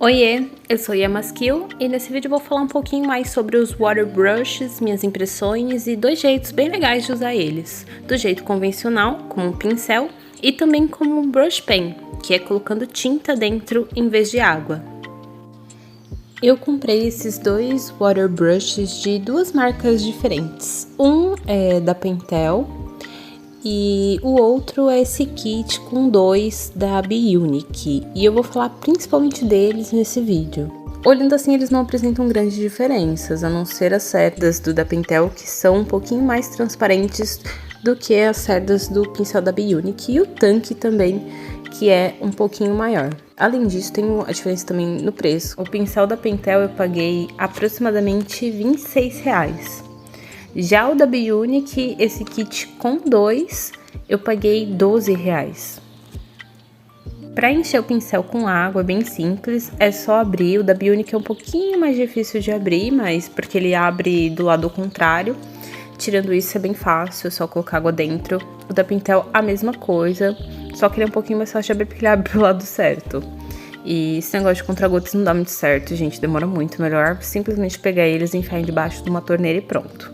Oiê, eu sou Yamaskill e nesse vídeo eu vou falar um pouquinho mais sobre os water brushes, minhas impressões e dois jeitos bem legais de usar eles. Do jeito convencional, como um pincel, e também como um brush pen, que é colocando tinta dentro em vez de água. Eu comprei esses dois water brushes de duas marcas diferentes. Um é da Pentel e o outro é esse kit com dois da Bionic, e eu vou falar principalmente deles nesse vídeo. Olhando assim, eles não apresentam grandes diferenças, a não ser as cerdas do da Pentel, que são um pouquinho mais transparentes do que as cerdas do pincel da Bionic, e o tanque também, que é um pouquinho maior. Além disso, tem a diferença também no preço. O pincel da Pentel eu paguei aproximadamente R$26. Já o da Bionic, esse kit com dois, eu paguei R$12. Para encher o pincel com água é bem simples, é só abrir. O da Bionic é um pouquinho mais difícil de abrir, mas porque ele abre do lado contrário. Tirando isso é bem fácil, é só colocar água dentro. O da Pentel a mesma coisa, só que ele é um pouquinho mais fácil de abrir porque ele abre do lado certo. E esse negócio de contra-gotas não dá muito certo, gente, demora muito. Melhor simplesmente pegar eles e enfiar debaixo de uma torneira e pronto.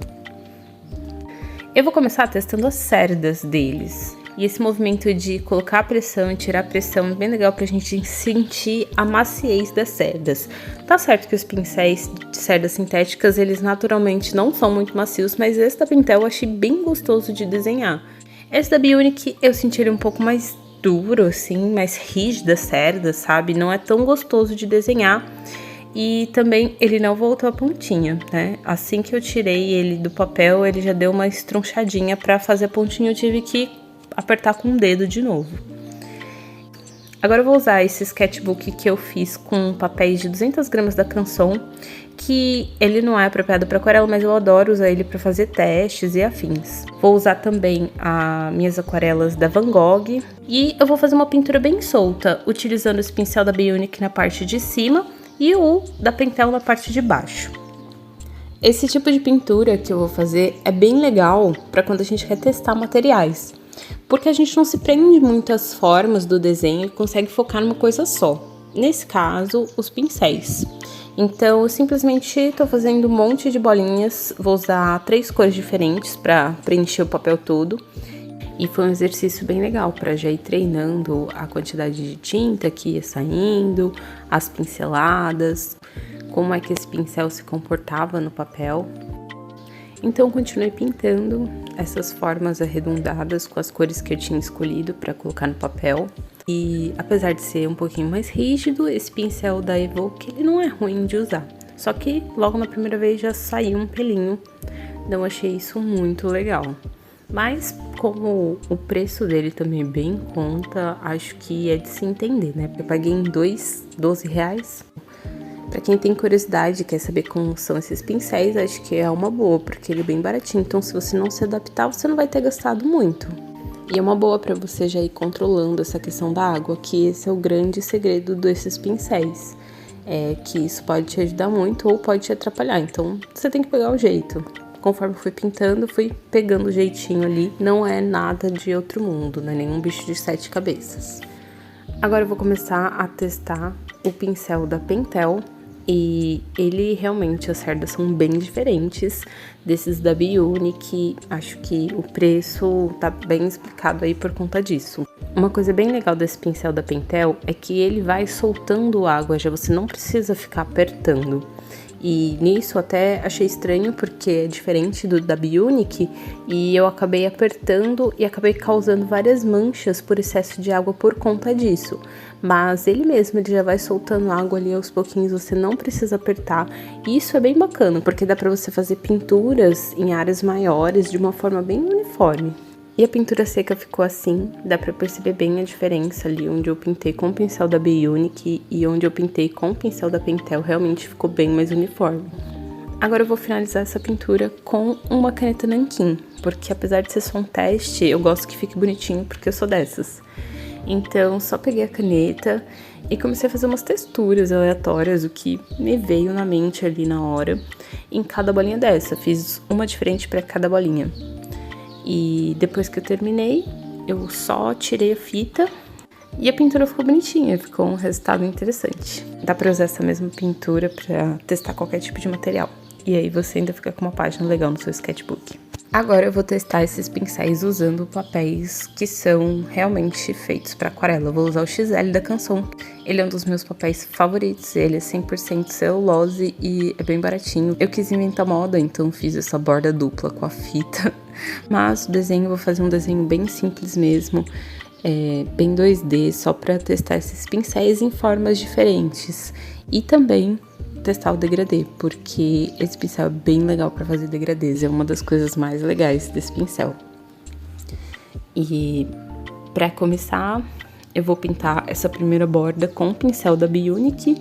Eu vou começar testando as cerdas deles. E esse movimento de colocar a pressão e tirar a pressão é bem legal pra gente sentir a maciez das cerdas. Tá certo que os pincéis de cerdas sintéticas, eles naturalmente não são muito macios, mas esse da Pentel eu achei bem gostoso de desenhar. Esse da Bionic eu senti ele um pouco mais duro, assim, mais rígido as cerdas, sabe? Não é tão gostoso de desenhar. E também ele não voltou a pontinha, né? Assim que eu tirei ele do papel, ele já deu uma estronchadinha. Pra fazer a pontinha eu tive que apertar com o dedo de novo. Agora eu vou usar esse sketchbook que eu fiz com papéis de 200 gramas da Canson, que ele não é apropriado para aquarela, mas eu adoro usar ele para fazer testes e afins. Vou usar também as minhas aquarelas da Van Gogh e eu vou fazer uma pintura bem solta, utilizando esse pincel da Bionic na parte de cima e o da Pentel na parte de baixo. Esse tipo de pintura que eu vou fazer é bem legal para quando a gente quer testar materiais, porque a gente não se prende muito às formas do desenho e consegue focar numa coisa só. Nesse caso, os pincéis. Então, eu simplesmente estou fazendo um monte de bolinhas, vou usar 3 cores diferentes para preencher o papel todo. E foi um exercício bem legal para já ir treinando a quantidade de tinta que ia saindo, as pinceladas, como é que esse pincel se comportava no papel. Então, continuei pintando essas formas arredondadas com as cores que eu tinha escolhido para colocar no papel. E apesar de ser um pouquinho mais rígido, esse pincel da Evoque, ele não é ruim de usar. Só que logo na primeira vez já saiu um pelinho, então achei isso muito legal. Mas como o preço dele também é bem em conta, acho que é de se entender, né? Eu paguei em R$12. Pra quem tem curiosidade e quer saber como são esses pincéis, acho que é uma boa, porque ele é bem baratinho. Então, se você não se adaptar, você não vai ter gastado muito. E é uma boa pra você já ir controlando essa questão da água, que esse é o grande segredo desses pincéis. É que isso pode te ajudar muito ou pode te atrapalhar. Então, você tem que pegar o jeito. Conforme eu fui pintando, fui pegando o jeitinho ali. Não é nada de outro mundo, não é nenhum bicho de 7 cabeças. Agora eu vou começar a testar o pincel da Pentel. E ele realmente, as cerdas são bem diferentes desses da Bionic. Acho que o preço tá bem explicado aí por conta disso. Uma coisa bem legal desse pincel da Pentel é que ele vai soltando água, já você não precisa ficar apertando. E nisso até achei estranho porque é diferente do da Bionic e eu acabei apertando e acabei causando várias manchas por excesso de água por conta disso. Mas ele mesmo, ele já vai soltando água ali aos pouquinhos, você não precisa apertar. E isso é bem bacana, porque dá pra você fazer pinturas em áreas maiores de uma forma bem uniforme. E a pintura seca ficou assim, dá pra perceber bem a diferença ali, onde eu pintei com o pincel da Bionic e onde eu pintei com o pincel da Pentel, realmente ficou bem mais uniforme. Agora eu vou finalizar essa pintura com uma caneta nanquim, porque apesar de ser só um teste, eu gosto que fique bonitinho, porque eu sou dessas. Então, só peguei a caneta e comecei a fazer umas texturas aleatórias, o que me veio na mente ali na hora, em cada bolinha dessa. Fiz uma diferente para cada bolinha. E depois que eu terminei, eu só tirei a fita E a pintura ficou bonitinha, ficou um resultado interessante. Dá pra usar essa mesma pintura pra testar qualquer tipo de material. E aí você ainda fica com uma página legal no seu sketchbook. Agora eu vou testar esses pincéis usando papéis que são realmente feitos para aquarela. Eu vou usar o XL da Canson. Ele é um dos meus papéis favoritos, ele é 100% celulose e é bem baratinho. Eu quis inventar moda, então fiz essa borda dupla com a fita. Mas o desenho, eu vou fazer um desenho bem simples mesmo, bem 2D, só para testar esses pincéis em formas diferentes. E também testar o degradê, porque esse pincel é bem legal para fazer degradês, é uma das coisas mais legais desse pincel. E para começar, eu vou pintar essa primeira borda com o pincel da Bionic,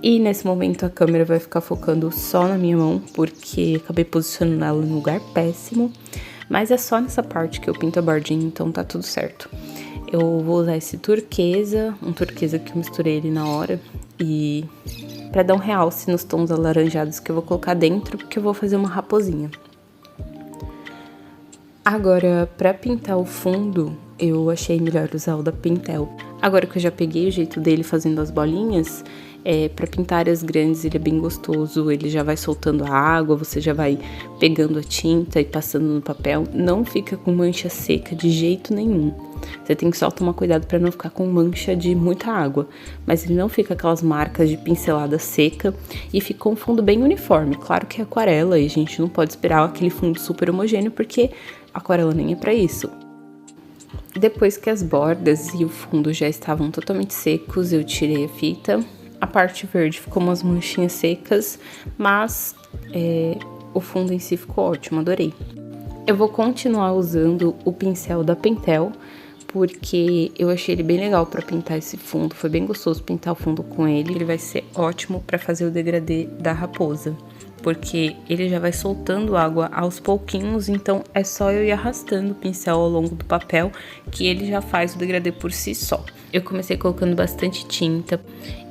e nesse momento a câmera vai ficar focando só na minha mão, porque acabei posicionando ela em um lugar péssimo, mas é só nessa parte que eu pinto a bordinha, então tá tudo certo. Eu vou usar esse turquesa, um turquesa que eu misturei ele na hora, e para dar um realce nos tons alaranjados que eu vou colocar dentro, porque eu vou fazer uma raposinha. Agora, para pintar o fundo, eu achei melhor usar o da Pentel. Agora que eu já peguei o jeito dele fazendo as bolinhas, para pintar áreas grandes ele é bem gostoso, ele já vai soltando a água, você já vai pegando a tinta e passando no papel, não fica com mancha seca de jeito nenhum. Você tem que só tomar cuidado para não ficar com mancha de muita água, mas ele não fica aquelas marcas de pincelada seca e fica um fundo bem uniforme. Claro que é aquarela e a gente não pode esperar aquele fundo super homogêneo, porque aquarela nem é para isso. Depois que as bordas e o fundo já estavam totalmente secos, eu tirei a fita. A parte verde ficou umas manchinhas secas, mas o fundo em si ficou ótimo, adorei. Eu vou continuar usando o pincel da Pentel, porque eu achei ele bem legal para pintar esse fundo. Foi bem gostoso pintar o fundo com ele. Ele vai ser ótimo para fazer o degradê da raposa, porque ele já vai soltando água aos pouquinhos, então é só eu ir arrastando o pincel ao longo do papel que ele já faz o degradê por si só. Eu comecei colocando bastante tinta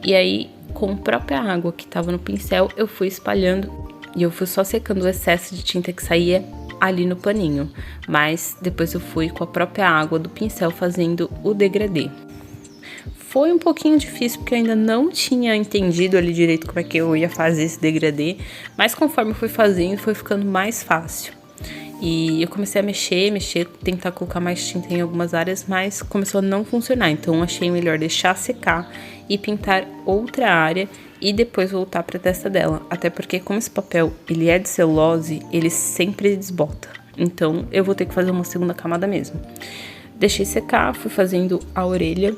e aí com a própria água que estava no pincel eu fui espalhando e eu fui só secando o excesso de tinta que saía ali no paninho, mas depois eu fui com a própria água do pincel fazendo o degradê. Foi um pouquinho difícil porque eu ainda não tinha entendido ali direito como é que eu ia fazer esse degradê, mas conforme eu fui fazendo foi ficando mais fácil. E eu comecei a mexer, tentar colocar mais tinta em algumas áreas, mas começou a não funcionar, então achei melhor deixar secar e pintar outra área e depois voltar para a testa dela, até porque como esse papel ele é de celulose, ele sempre desbota, então eu vou ter que fazer uma segunda camada mesmo. Deixei secar, fui fazendo a orelha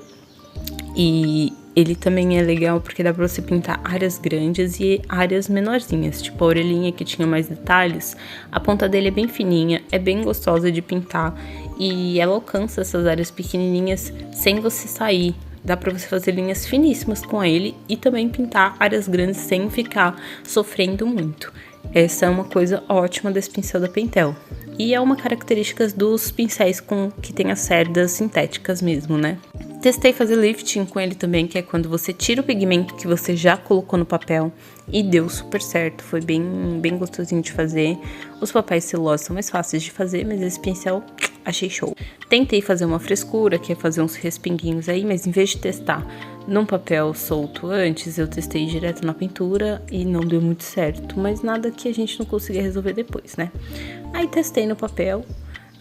e ele também é legal porque dá pra você pintar áreas grandes e áreas menorzinhas, tipo a orelhinha que tinha mais detalhes, a ponta dele é bem fininha, é bem gostosa de pintar e ela alcança essas áreas pequenininhas sem você sair. Dá pra você fazer linhas finíssimas com ele e também pintar áreas grandes sem ficar sofrendo muito. Essa é uma coisa ótima desse pincel da Pentel. E é uma característica dos pincéis que tem as cerdas sintéticas mesmo, né? Testei fazer lifting com ele também, que é quando você tira o pigmento que você já colocou no papel e deu super certo, foi bem gostosinho de fazer. Os papéis celulose são mais fáceis de fazer, mas esse pincel achei show. Tentei fazer uma frescura, que é fazer uns respinguinhos aí, mas em vez de testar num papel solto antes, eu testei direto na pintura e não deu muito certo, mas nada que a gente não consiga resolver depois, né? Aí testei no papel,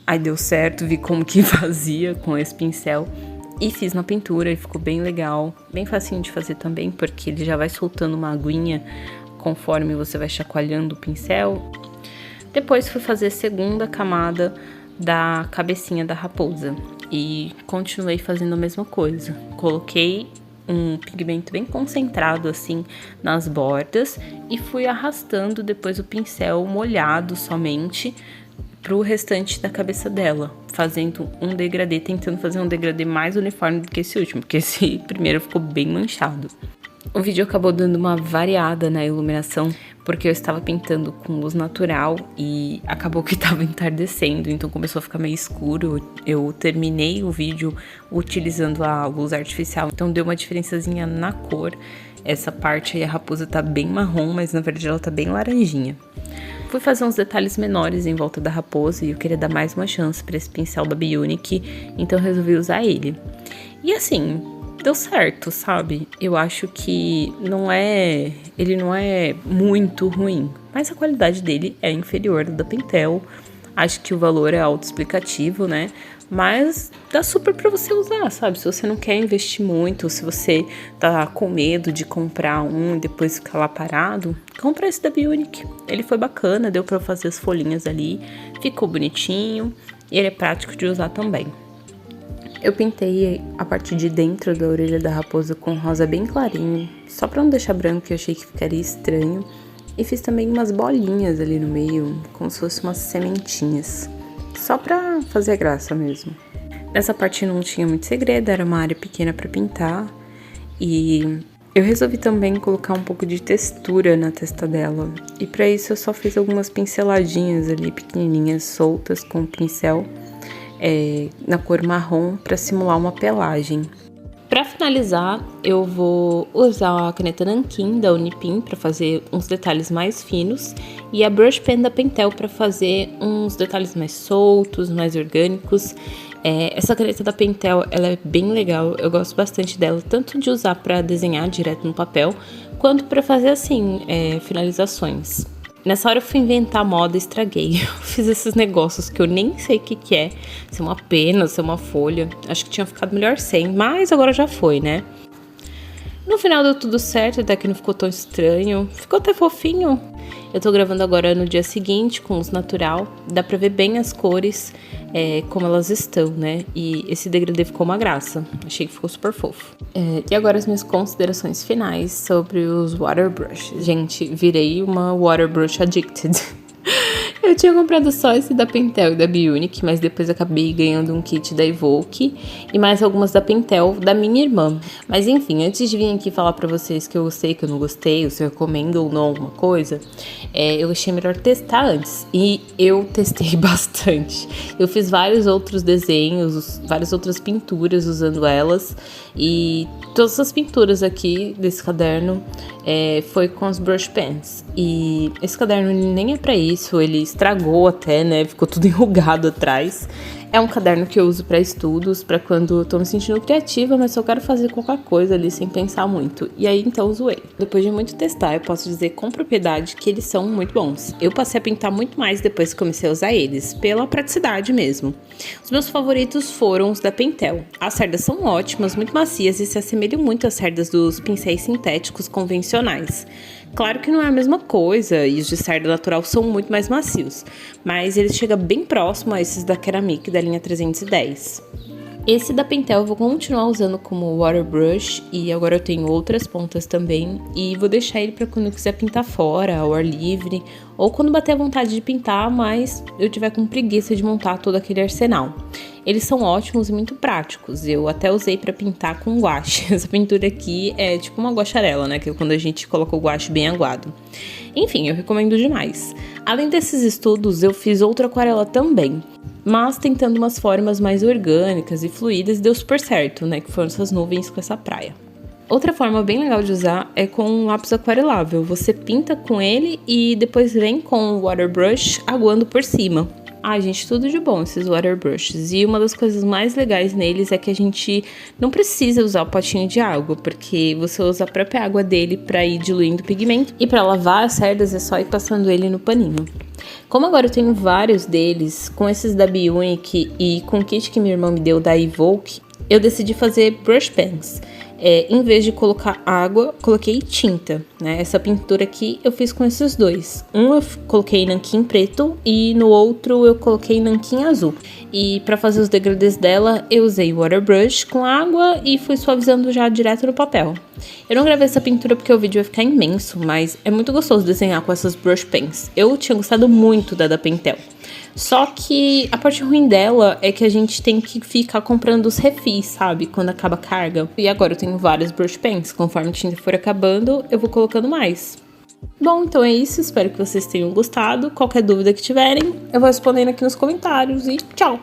aí deu certo, vi como que fazia com esse pincel e fiz na pintura e ficou bem legal, bem facinho de fazer também, porque ele já vai soltando uma aguinha conforme você vai chacoalhando o pincel. Depois fui fazer a segunda camada da cabecinha da raposa e continuei fazendo a mesma coisa. Coloquei um pigmento bem concentrado assim nas bordas e fui arrastando depois o pincel molhado somente pro restante da cabeça dela, fazendo um degradê, tentando fazer um degradê mais uniforme do que esse último, porque esse primeiro ficou bem manchado. O vídeo acabou dando uma variada na iluminação, porque eu estava pintando com luz natural e acabou que estava entardecendo, então começou a ficar meio escuro. Eu terminei o vídeo utilizando a luz artificial, então deu uma diferençazinha na cor. Essa parte aí a raposa tá bem marrom, mas na verdade ela tá bem laranjinha. Fui fazer uns detalhes menores em volta da raposa e eu queria dar mais uma chance para esse pincel da Bionic, então resolvi usar ele. E assim, deu certo, sabe? Eu acho que ele não é muito ruim, mas a qualidade dele é inferior da Pentel. Acho que o valor é autoexplicativo, né? Mas dá super pra você usar, sabe? Se você não quer investir muito, se você tá com medo de comprar um e depois ficar lá parado, compra esse da Bionic. Ele foi bacana, deu pra fazer as folhinhas ali, ficou bonitinho e ele é prático de usar também. Eu pintei a parte de dentro da orelha da raposa com rosa bem clarinho, só pra não deixar branco, que eu achei que ficaria estranho. E fiz também umas bolinhas ali no meio, como se fossem umas sementinhas. Só pra fazer graça mesmo. Nessa parte não tinha muito segredo, era uma área pequena pra pintar. E eu resolvi também colocar um pouco de textura na testa dela. E pra isso eu só fiz algumas pinceladinhas ali, pequenininhas, soltas com o pincel. Na cor marrom pra simular uma pelagem. Para finalizar, eu vou usar a caneta Nankin da Unipin para fazer uns detalhes mais finos e a Brush Pen da Pentel para fazer uns detalhes mais soltos, mais orgânicos. Essa caneta da Pentel, ela é bem legal, eu gosto bastante dela, tanto de usar para desenhar direto no papel, quanto para fazer assim, finalizações. Nessa hora eu fui inventar moda e estraguei. Eu fiz esses negócios que eu nem sei o que é. Se é uma pena, se é uma folha. Acho que tinha ficado melhor sem, mas agora já foi, né? No final deu tudo certo, até que não ficou tão estranho. Ficou até fofinho. Eu tô gravando agora no dia seguinte, com luz natural. Dá pra ver bem as cores, como elas estão, né? E esse degradê ficou uma graça. Achei que ficou super fofo. E agora as minhas considerações finais sobre os water brushes. Gente, virei uma water brush addicted. Eu tinha comprado só esse da Pentel e da Bionic, mas depois acabei ganhando um kit da Evoque e mais algumas da Pentel da minha irmã. Mas enfim, antes de vir aqui falar pra vocês que eu gostei, que eu não gostei, ou se eu recomendo ou não alguma coisa, eu achei melhor testar antes. E eu testei bastante. Eu fiz vários outros desenhos, várias outras pinturas usando elas. E todas essas pinturas aqui desse caderno foi com as brush pens. E esse caderno nem é pra isso, ele estragou até, né? Ficou tudo enrugado atrás. É um caderno que eu uso para estudos, para quando eu tô me sentindo criativa, mas só quero fazer qualquer coisa ali sem pensar muito. E aí então usei. Depois de muito testar, eu posso dizer com propriedade que eles são muito bons. Eu passei a pintar muito mais depois que comecei a usar eles, pela praticidade mesmo. Os meus favoritos foram os da Pentel. As cerdas são ótimas, muito macias e se assemelham muito às cerdas dos pincéis sintéticos convencionais. Claro que não é a mesma coisa e os de cerda natural são muito mais macios, mas ele chega bem próximo a esses da Ceramic da linha 310. Esse da Pentel eu vou continuar usando como water brush e agora eu tenho outras pontas também e vou deixar ele para quando eu quiser pintar fora, ao ar livre ou quando bater a vontade de pintar, mas eu tiver com preguiça de montar todo aquele arsenal. Eles são ótimos e muito práticos, eu até usei para pintar com guache. Essa pintura aqui é tipo uma guaxarela, né, que é quando a gente coloca o guache bem aguado. Enfim, eu recomendo demais. Além desses estudos, eu fiz outra aquarela também, mas tentando umas formas mais orgânicas e fluídas, deu super certo, né, que foram essas nuvens com essa praia. Outra forma bem legal de usar é com um lápis aquarelável. Você pinta com ele e depois vem com o water brush aguando por cima. Ai, gente, tudo de bom esses water brushes. E uma das coisas mais legais neles é que a gente não precisa usar o potinho de água, porque você usa a própria água dele para ir diluindo o pigmento. E para lavar as cerdas é só ir passando ele no paninho. Como agora eu tenho vários deles, com esses da Bionic e com o kit que minha irmã me deu da Evoque, eu decidi fazer brush pens. Em vez de colocar água, coloquei tinta, né? Essa pintura aqui eu fiz com esses dois. Um eu coloquei nanquim preto e no outro eu coloquei nanquim azul. E para fazer os degradês dela, eu usei water brush com água e fui suavizando já direto no papel. Eu não gravei essa pintura porque o vídeo vai ficar imenso, mas é muito gostoso desenhar com essas brush pens. Eu tinha gostado muito da Pentel. Só que a parte ruim dela é que a gente tem que ficar comprando os refis, sabe? Quando acaba a carga. E agora eu tenho várias brush pens. Conforme a tinta for acabando, eu vou colocando mais. Bom, então é isso, espero que vocês tenham gostado. Qualquer dúvida que tiverem, eu vou respondendo aqui nos comentários e tchau!